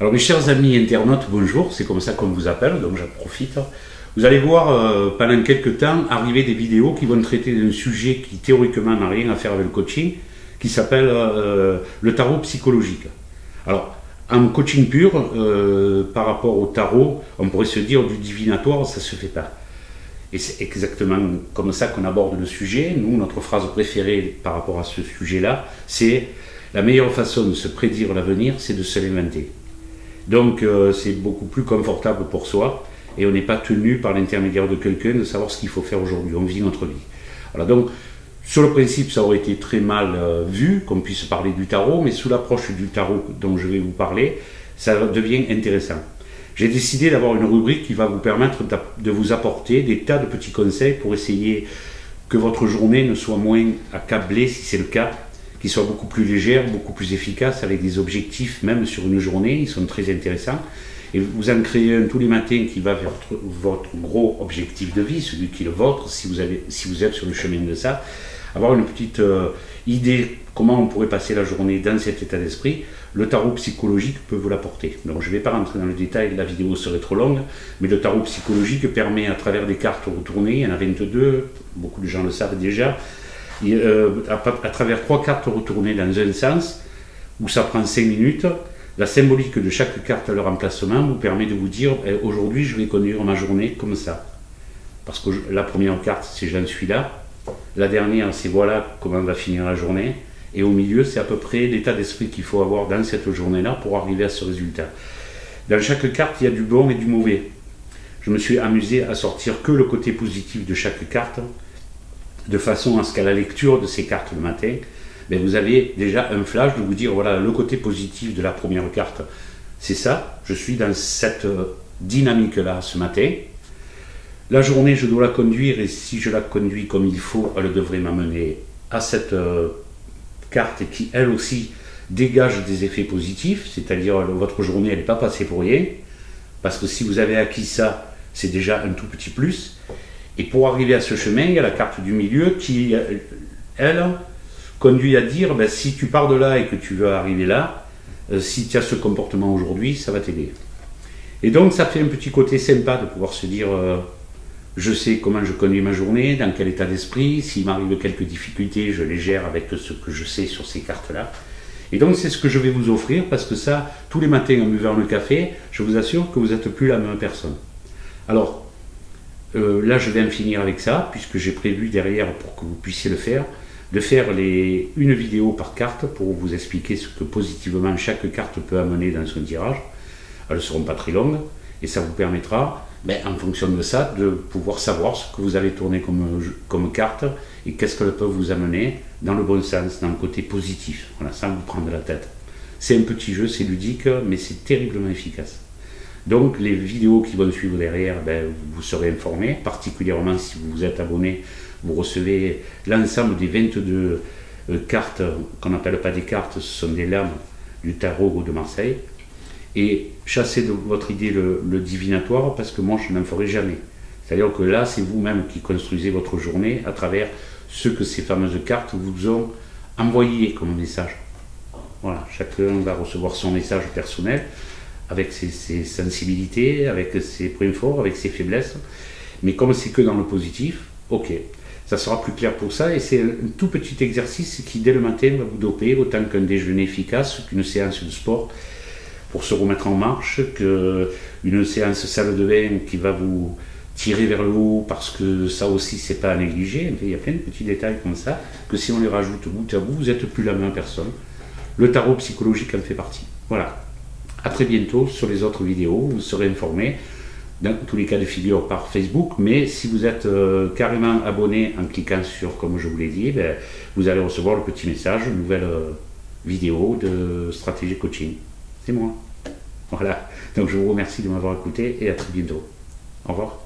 Alors mes chers amis internautes, bonjour, c'est comme ça qu'on vous appelle, donc j'en profite. Vous allez voir pendant quelques temps arriver des vidéos qui vont traiter d'un sujet qui théoriquement n'a rien à faire avec le coaching, qui s'appelle le tarot psychologique. Alors en coaching pur, par rapport au tarot, on pourrait se dire du divinatoire, ça ne se fait pas. Et c'est exactement comme ça qu'on aborde le sujet. Nous, notre phrase préférée par rapport à ce sujet-là, c'est la meilleure façon de se prédire l'avenir, c'est de se l'inventer. Donc c'est beaucoup plus confortable pour soi et on n'est pas tenu par l'intermédiaire de quelqu'un de savoir ce qu'il faut faire aujourd'hui. On vit notre vie. Voilà, donc sur le principe, ça aurait été très mal vu qu'on puisse parler du tarot, mais sous l'approche du tarot dont je vais vous parler, ça devient intéressant. J'ai décidé d'avoir une rubrique qui va vous permettre de vous apporter des tas de petits conseils pour essayer que votre journée ne soit moins accablée, si c'est le cas, qui soit beaucoup plus légère, beaucoup plus efficace, avec des objectifs même sur une journée, ils sont très intéressants. Et vous en créez un tous les matins qui va vers votre gros objectif de vie, celui qui est le vôtre, si vous êtes sur le chemin de ça. Avoir une petite idée comment on pourrait passer la journée dans cet état d'esprit, le tarot psychologique peut vous l'apporter. Donc je ne vais pas rentrer dans le détail, la vidéo serait trop longue, mais le tarot psychologique permet à travers des cartes retournées, il y en a 22, beaucoup de gens le savent déjà, à travers 3 cartes retournées dans un sens, où ça prend 5 minutes, la symbolique de chaque carte à leur emplacement vous permet de vous dire aujourd'hui je vais conduire ma journée comme ça. Parce que la première carte c'est j'en suis là, la dernière c'est voilà comment va finir la journée, et au milieu c'est à peu près l'état d'esprit qu'il faut avoir dans cette journée-là pour arriver à ce résultat. Dans chaque carte il y a du bon et du mauvais. Je me suis amusé à sortir que le côté positif de chaque carte, de façon à ce qu'à la lecture de ces cartes le matin, vous avez déjà un flash de vous dire voilà le côté positif de la première carte, c'est ça, je suis dans cette dynamique-là ce matin. La journée, je dois la conduire et si je la conduis comme il faut, elle devrait m'amener à cette carte qui, elle aussi, dégage des effets positifs, c'est-à-dire votre journée, elle n'est pas passée pour rien, parce que si vous avez acquis ça, c'est déjà un tout petit plus. Et pour arriver à ce chemin, il y a la carte du milieu qui, elle, conduit à dire, si tu pars de là et que tu veux arriver là, si tu as ce comportement aujourd'hui, ça va t'aider. Et donc, ça fait un petit côté sympa de pouvoir se dire, je sais comment je conduis ma journée, dans quel état d'esprit, s'il m'arrive quelques difficultés, je les gère avec ce que je sais sur ces cartes-là. Et donc, c'est ce que je vais vous offrir, parce que ça, tous les matins en buvant le café, je vous assure que vous n'êtes plus la même personne. Alors, là, je vais en finir avec ça, puisque j'ai prévu derrière, pour que vous puissiez le faire, de faire une vidéo par carte pour vous expliquer ce que positivement chaque carte peut amener dans son tirage. Elles ne seront pas très longues, et ça vous permettra, en fonction de ça, de pouvoir savoir ce que vous allez tourner comme carte, et qu'est-ce qu'elles peuvent vous amener dans le bon sens, dans le côté positif, voilà, sans vous prendre la tête. C'est un petit jeu, c'est ludique, mais c'est terriblement efficace. Donc les vidéos qui vont suivre derrière, vous serez informés, particulièrement si vous vous êtes abonné, vous recevez l'ensemble des 22 cartes, qu'on n'appelle pas des cartes, ce sont des lames du tarot de Marseille. Et chassez de votre idée le divinatoire, parce que moi je n'en ferai jamais. C'est-à-dire que là, c'est vous-même qui construisez votre journée à travers ce que ces fameuses cartes vous ont envoyé comme message. Voilà, chacun va recevoir son message personnel, avec ses sensibilités, avec ses points forts, avec ses faiblesses. Mais comme c'est que dans le positif, ok, ça sera plus clair pour ça. Et c'est un tout petit exercice qui, dès le matin, va vous doper, autant qu'un déjeuner efficace, qu'une séance de sport pour se remettre en marche, qu'une séance salle de bain qui va vous tirer vers le haut, parce que ça aussi, c'est pas à négliger. Il y a plein de petits détails comme ça, que si on les rajoute bout à bout, vous n'êtes plus la même personne. Le tarot psychologique en fait partie. Voilà. A très bientôt sur les autres vidéos, vous serez informés, dans tous les cas de figure par Facebook, mais si vous êtes carrément abonné en cliquant sur, comme je vous l'ai dit, vous allez recevoir le petit message, une nouvelle vidéo de stratégie coaching. C'est moi. Voilà, donc je vous remercie de m'avoir écouté et à très bientôt. Au revoir.